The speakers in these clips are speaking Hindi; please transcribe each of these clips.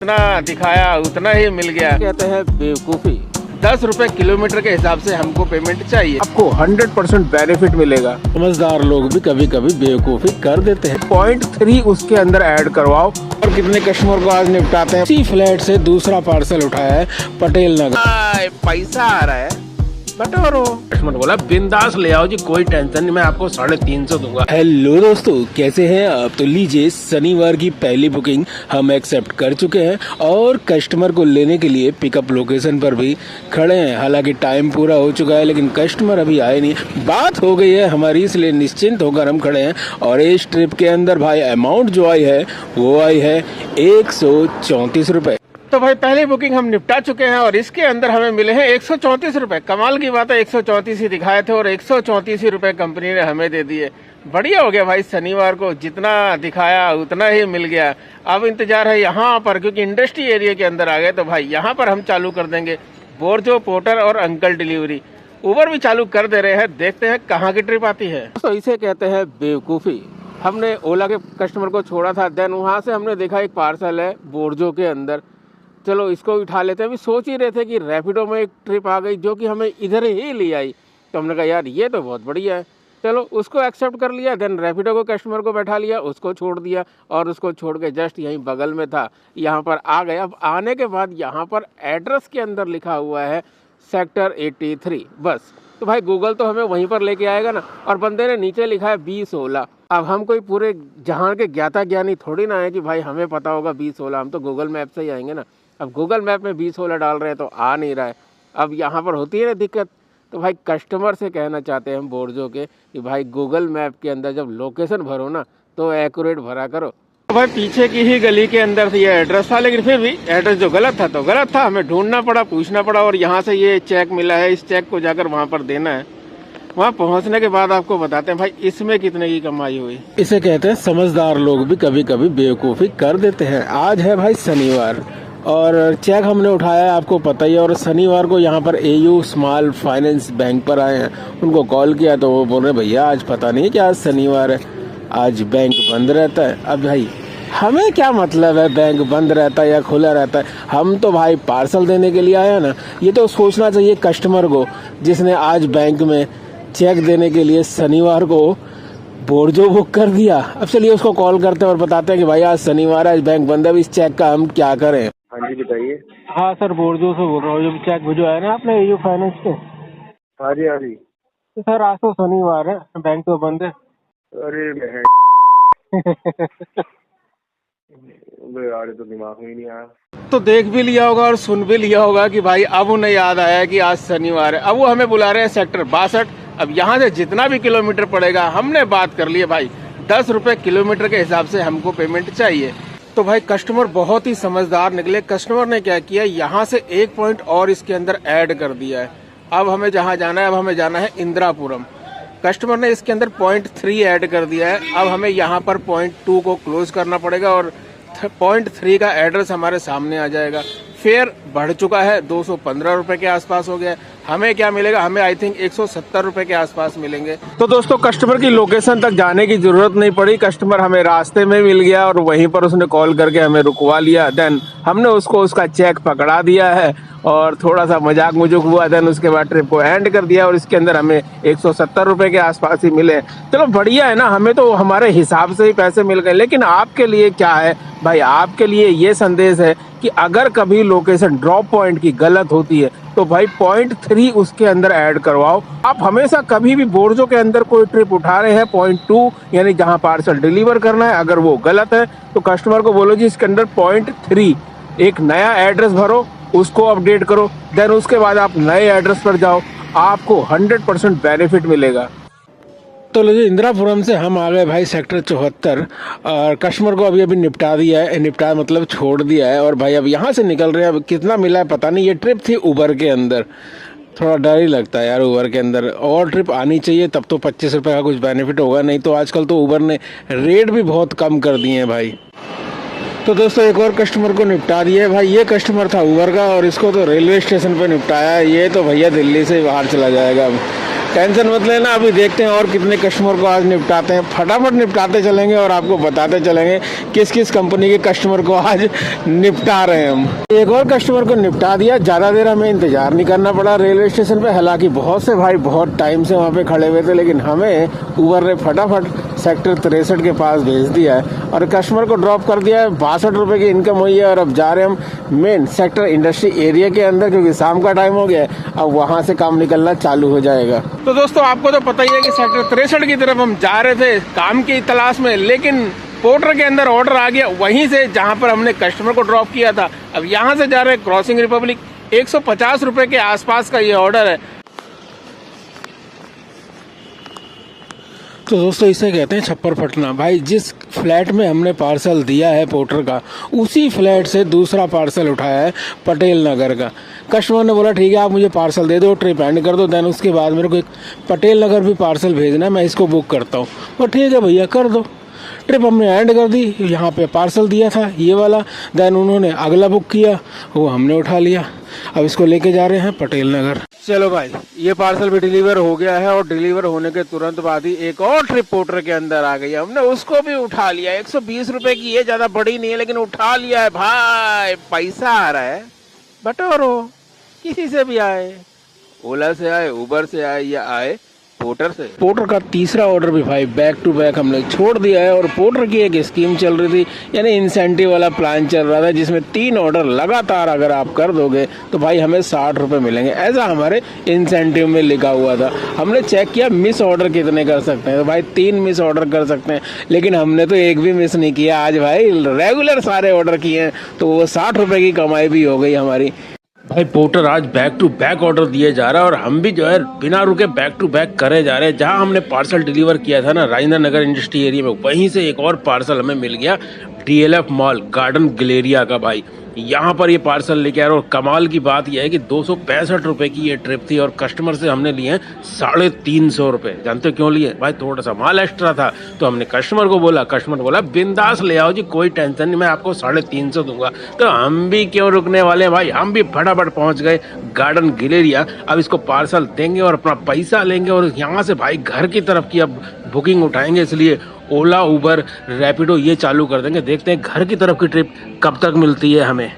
जितना दिखाया उतना ही मिल गया। कहते हैं बेवकूफ़ी। 10 रुपए किलोमीटर के हिसाब से हमको पेमेंट चाहिए, आपको 100% बेनिफिट मिलेगा। समझदार लोग भी कभी कभी बेवकूफ़ी कर देते हैं। 0.3 उसके अंदर ऐड करवाओ। और कितने कस्टमर को आज निपटाते हैं। इसी फ्लैट से दूसरा पार्सल उठाया है पटेल नगर। पैसा आ रहा है बटोरो। कस्टमर बोला बिंदास ले आओ जी, कोई टेंशन नहीं, मैं आपको 350 दूंगा। हेलो दोस्तों, कैसे हैं आप? तो लीजिए, शनिवार की पहली बुकिंग हम एक्सेप्ट कर चुके हैं और कस्टमर को लेने के लिए पिकअप लोकेशन पर भी खड़े हैं। हालांकि टाइम पूरा हो चुका है लेकिन कस्टमर अभी आए नहीं। बात हो गई है हमारी, इसलिए निश्चिंत होकर हम खड़े हैं। और इस ट्रिप के अंदर भाई अमाउंट जो आई है वो आई है 134 रुपए। तो भाई पहली बुकिंग हम निपटा चुके हैं और इसके अंदर हमें मिले हैं 134 रुपए। कमाल की बात है, 134 ही दिखाए थे और 134 ही रुपए कंपनी ने हमें दे दिए। बढ़िया हो गया भाई, शनिवार को जितना दिखाया उतना ही मिल गया। अब इंतजार है यहाँ पर, क्योंकि इंडस्ट्री एरिया के अंदर आ गए तो भाई यहाँ पर हम चालू कर देंगे बोर्जो पोर्टर और अंकल डिलीवरी। उबर भी चालू कर दे रहे हैं, देखते हैं कहाँ की ट्रिप आती है। तो इसे कहते हैं बेवकूफ़ी। हमने ओला के कस्टमर को छोड़ा था, देन वहाँ से हमने देखा एक पार्सल है बोर्जो के अंदर, चलो इसको उठा लेते हैं। अभी सोच ही रहे थे कि रैपिडो में एक ट्रिप आ गई जो कि हमें इधर ही ले आई, तो हमने कहा यार ये तो बहुत बढ़िया है, चलो उसको एक्सेप्ट कर लिया। देन रैपिडो को कस्टमर को बैठा लिया, उसको छोड़ दिया और उसको छोड़ के जस्ट यहीं बगल में था, यहाँ पर आ गए। अब आने के बाद यहाँ पर एड्रेस के अंदर लिखा हुआ है सेक्टर 83 बस। तो भाई गूगल तो हमें वहीं पर लेके आएगा ना। और बंदे ने नीचे लिखा है 2016। अब हम कोई पूरे जहाँ के ज्ञाता ज्ञानी थोड़ी ना है कि भाई हमें पता होगा 2016, हम तो गूगल मैप से ही आएंगे ना। अब गूगल मैप में 2016 डाल रहे हैं तो आ नहीं रहा है। अब यहाँ पर होती है ना दिक्कत। तो भाई कस्टमर से कहना चाहते हैं हम बोर्जो के कि भाई गूगल मैप के अंदर जब लोकेशन भरो ना तो एक्यूरेट भरा करो। तो भाई पीछे की ही गली के अंदर ये एड्रेस था, लेकिन फिर भी एड्रेस जो गलत था तो गलत था, हमें ढूंढना पड़ा, पूछना पड़ा। और यहाँ से ये चेक मिला है, इस चेक को जाकर वहाँ पर देना है। वहाँ पहुँचने के बाद आपको बताते हैं भाई इसमें कितने की कमाई हुई। इसे कहते हैं समझदार लोग भी कभी कभी बेवकूफ़ी कर देते हैं। आज है भाई शनिवार और चेक हमने उठाया है, आपको पता ही है। और शनिवार को यहाँ पर एयू स्मॉल फाइनेंस बैंक पर आए हैं, उनको कॉल किया तो वो बोल रहे भैया आज पता नहीं कि आज शनिवार है, आज बैंक बंद रहता है। अब भाई हमें क्या मतलब है बैंक बंद रहता है या खुला रहता है, हम तो भाई पार्सल देने के लिए आए हैं ना। ये तो सोचना चाहिए कस्टमर को जिसने आज बैंक में चेक देने के लिए शनिवार को बोर्जो बुक कर दिया। अब चलिए उसको कॉल करते हैं और बताते हैं कि भाई आज शनिवार है, आज बैंक बंद है, इस चेक का हम क्या करें। हाँ जी बताइए। हाँ सर, बोर्जो से बोल रहा हूँ। जब चेक भिजवाया ना आपने एयू फाइनेंस पे। हाँ जी हाँ जी। तो सर आज तो शनिवार है, बैंक तो बंद है। अरे यार तो दिमाग में ही नहीं आया। तो देख भी लिया होगा और सुन भी लिया होगा कि भाई अब उन्हें याद आया कि आज शनिवार है। अब वो हमें बुला रहे हैं सेक्टर 62। अब यहाँ से जितना भी किलोमीटर पड़ेगा हमने बात कर लिए भाई, 10 रुपए किलोमीटर के हिसाब से हमको पेमेंट चाहिए। तो भाई कस्टमर बहुत ही समझदार निकले। कस्टमर ने क्या किया, यहाँ से एक पॉइंट और इसके अंदर ऐड कर दिया है। अब हमें जहाँ जाना है, अब हमें जाना है इंदिरापुरम। कस्टमर ने इसके अंदर 0.3 ऐड कर दिया है। अब हमें यहाँ पर 0.2 को क्लोज करना पड़ेगा और 0.3 का एड्रेस हमारे सामने आ जाएगा। फेयर बढ़ चुका है, 215 रुपए के आसपास हो गया। हमें क्या मिलेगा, हमें आई थिंक 170 रुपए के आसपास मिलेंगे। तो दोस्तों कस्टमर की लोकेशन तक जाने की जरूरत नहीं पड़ी, कस्टमर हमें रास्ते में मिल गया और वहीं पर उसने कॉल करके हमें रुकवा लिया। देन हमने उसको उसका चेक पकड़ा दिया है और थोड़ा सा मजाक मजुक हुआ। देन उसके बाद ट्रिप को एंड कर दिया और इसके अंदर हमें 170 रुपए के आसपास ही मिले। चलो बढ़िया है ना, हमें तो हमारे हिसाब से ही पैसे मिल गए। लेकिन आपके लिए क्या है भाई, आपके लिए ये संदेश है कि अगर कभी लोकेशन ड्रॉप पॉइंट की गलत होती है तो भाई 0.3 उसके अंदर ऐड करवाओ। आप हमेशा कभी भी बोर्जो के अंदर कोई ट्रिप उठा रहे हैं 0.2 यानी जहां पार्सल डिलीवर करना है, अगर वो गलत है तो कस्टमर को बोलो जी इसके अंदर 0.3 एक नया एड्रेस भरो, उसको अपडेट करो। देन उसके बाद आप नए एड्रेस पर जाओ, आपको 100% बेनिफिट मिलेगा। तो लीजिए, इंदिरापुरम से हम आ गए भाई सेक्टर 74 और कस्टमर को अभी निपटा दिया है। निपटा मतलब छोड़ दिया है और भाई अब यहाँ से निकल रहे हैं। अब कितना मिला है पता नहीं। ये ट्रिप थी उबर के अंदर, थोड़ा डर ही लगता है यार उबर के अंदर। और ट्रिप आनी चाहिए तब तो 25 रुपये का कुछ बेनिफिट होगा, नहीं तो आजकल तो उबर ने रेट भी बहुत कम कर दिए हैं भाई। तो दोस्तों एक और कस्टमर को निपटा दिए भाई। ये कस्टमर था उबर का और इसको तो रेलवे स्टेशन पर निपटाया है। ये तो भैया दिल्ली से बाहर चला जाएगा अब। टेंशन मत लेना, अभी देखते हैं और कितने कस्टमर को आज निपटाते हैं। फटाफट निपटाते चलेंगे और आपको बताते चलेंगे किस किस कंपनी के कस्टमर को आज निपटा रहे हैं हम। एक और कस्टमर को निपटा दिया, ज़्यादा देर हमें इंतजार नहीं करना पड़ा रेलवे स्टेशन पे। हालांकि बहुत से भाई बहुत टाइम से वहाँ पे खड़े हुए थे, लेकिन हमें उबर ने फटाफट सेक्टर 63 के पास भेज दिया है और कस्टमर को ड्रॉप कर दिया है। 62 रुपये की इनकम हुई है और अब जा रहे हैं हम मेन सेक्टर इंडस्ट्री एरिया के अंदर, क्योंकि शाम का टाइम हो गया है। अब वहाँ से काम निकलना चालू हो जाएगा। तो दोस्तों आपको तो पता ही है कि सेक्टर 63 की तरफ हम जा रहे थे काम की तलाश में, लेकिन पोर्टर के अंदर ऑर्डर आ गया वहीं से जहां पर हमने कस्टमर को ड्रॉप किया था। अब यहां से जा रहे हैं क्रॉसिंग रिपब्लिक। 150 रुपए के आसपास का ये ऑर्डर है। तो दोस्तों इसे कहते हैं छप्पर फटना। भाई जिस फ्लैट में हमने पार्सल दिया है पोर्टर का, उसी फ्लैट से दूसरा पार्सल उठाया है पटेल नगर का। कस्टमर ने बोला ठीक है आप मुझे पार्सल दे दो, ट्रिप एंड कर दो, देन उसके बाद मेरे को एक पटेल नगर भी पार्सल भेजना है, मैं इसको बुक करता हूँ। और ठीक है भैया कर दो। ट्रिप हमने एंड कर दी, यहाँ पे पार्सल दिया था ये वाला, देन उन्होंने अगला बुक किया, वो हमने उठा लिया। अब इसको लेके जा रहे हैं पटेल नगर। चलो भाई ये पार्सल भी डिलीवर हो गया है और डिलीवर होने के तुरंत बाद ही एक और ट्रिप पोर्टर के अंदर आ गई। हमने उसको भी उठा लिया। 120 रुपए की, ये ज्यादा बड़ी नहीं है लेकिन उठा लिया है भाई। पैसा आ रहा है, बटोरो, किसी से भी आए, ओला से आए, उबर से आए या आए पोर्टर से। पोर्टर का तीसरा ऑर्डर भी भाई बैक टू बैक हमने छोड़ दिया है। और पोर्टर की एक स्कीम चल रही थी, यानी इंसेंटिव वाला प्लान चल रहा था, जिसमें 3 ऑर्डर लगातार अगर आप कर दोगे तो भाई हमें 60 रुपए मिलेंगे। ऐसा हमारे इंसेंटिव में लिखा हुआ था। हमने चेक किया मिस ऑर्डर कितने कर सकते हैं, तो भाई 3 मिस ऑर्डर कर सकते हैं, लेकिन हमने तो एक भी मिस नहीं किया। आज भाई रेगुलर सारे ऑर्डर किए हैं, तो वो 60 रुपए की कमाई भी हो गई हमारी। भाई पोर्टर आज बैक टू बैक ऑर्डर दिए जा रहा है और हम भी जो है बिना रुके बैक टू बैक करे जा रहे हैं। जहां हमने पार्सल डिलीवर किया था ना राजेंद्र नगर इंडस्ट्री एरिया में, वहीं से एक और पार्सल हमें मिल गया DLF मॉल गार्डन गैलेरिया का। भाई यहाँ पर ये पार्सल लेके आ रहे। और कमाल की बात यह है कि 265 रुपए की ये ट्रिप थी और कस्टमर से हमने लिए हैं 350 रुपए। जानते हो क्यों लिए? भाई थोड़ा सा माल एक्स्ट्रा था, तो हमने कस्टमर को बोला, कस्टमर बोला बिंदास ले आओ जी, कोई टेंशन नहीं, मैं आपको 350 दूंगा। तो हम भी क्यों रुकने वाले हैं भाई, हम भी फटाफट पहुंच गए गार्डन गैलेरिया। अब इसको पार्सल देंगे और अपना पैसा लेंगे और यहाँ से भाई घर की तरफ की अब बुकिंग उठाएंगे, इसलिए ओला, उबर, रैपिडो ये चालू कर देंगे। देखते हैं घर की तरफ की ट्रिप कब तक मिलती है हमें।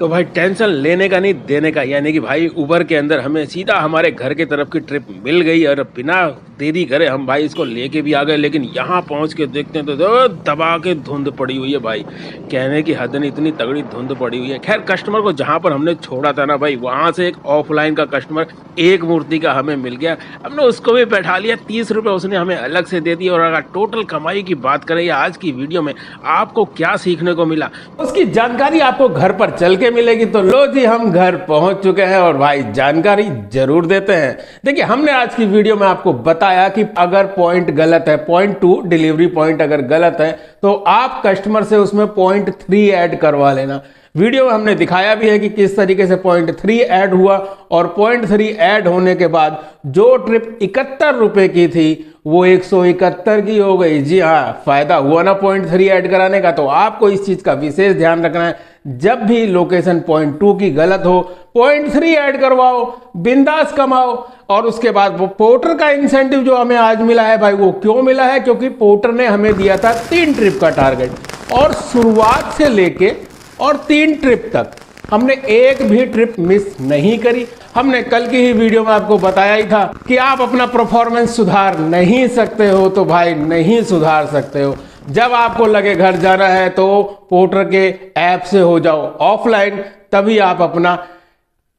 तो भाई टेंशन लेने का नहीं देने का, यानी कि भाई उबर के अंदर हमें सीधा हमारे घर की तरफ की ट्रिप मिल गई और बिना देरी करे हम भाई इसको लेके भी आ गए। लेकिन यहाँ पहुँच के देखते हैं तो दबा के धुंध पड़ी हुई है भाई, कहने की हद नहीं, इतनी तगड़ी धुंध पड़ी हुई है। खैर कस्टमर को जहाँ पर हमने छोड़ा था ना भाई, वहाँ से एक ऑफलाइन का कस्टमर एक मूर्ति का हमें मिल गया। हमने उसको भी बैठा लिया, 30 रुपये उसने हमें अलग से दे दिए। और अगर टोटल कमाई की बात करें या आज की वीडियो में आपको क्या सीखने को मिला, उसकी जानकारी आपको घर पर चल के मिलेगी। तो लो जी हम घर पहुंच चुके हैं और भाई जानकारी जरूर देते हैं। देखिए हमने आज की वीडियो में आपको बताया कि अगर पॉइंट गलत है, पॉइंट 2 डिलीवरी पॉइंट अगर गलत है तो आप कस्टमर से उसमें पॉइंट 3 ऐड करवा लेना। वीडियो में हमने दिखाया भी है कि किस तरीके से पॉइंट 3 ऐड हुआ और पॉइंट 3 ऐड होने के बाद जो ट्रिप 71 रुपए की थी वो 171 की हो गई। जी हाँ, फायदा हुआ ना पॉइंट 3 ऐड कराने का। तो आपको इस चीज का विशेष ध्यान रखना है, जब भी लोकेशन पॉइंट 2 की गलत हो पॉइंट 3 ऐड करवाओ, बिंदास कमाओ। और उसके बाद वो पोर्टर का इंसेंटिव जो हमें आज मिला है भाई, वो क्यों मिला है? क्योंकि पोर्टर ने हमें दिया था 3 ट्रिप का टारगेट और शुरुआत से लेके और 3 ट्रिप तक हमने एक भी ट्रिप मिस नहीं करी। हमने कल की ही वीडियो में आपको बताया ही था कि आप अपना परफॉर्मेंस सुधार नहीं सकते हो तो भाई नहीं सुधार सकते हो। जब आपको लगे घर जाना है तो पोर्टर के ऐप से हो जाओ ऑफलाइन, तभी आप अपना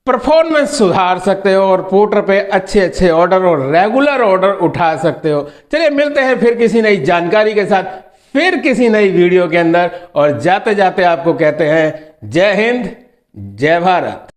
परफॉर्मेंस सुधार सकते हो और पोर्टर पे अच्छे अच्छे ऑर्डर और रेगुलर ऑर्डर उठा सकते हो। चलिए मिलते हैं फिर किसी नई जानकारी के साथ, फिर किसी नई वीडियो के अंदर। और जाते जाते आपको कहते हैं जय हिंद, जय भारत।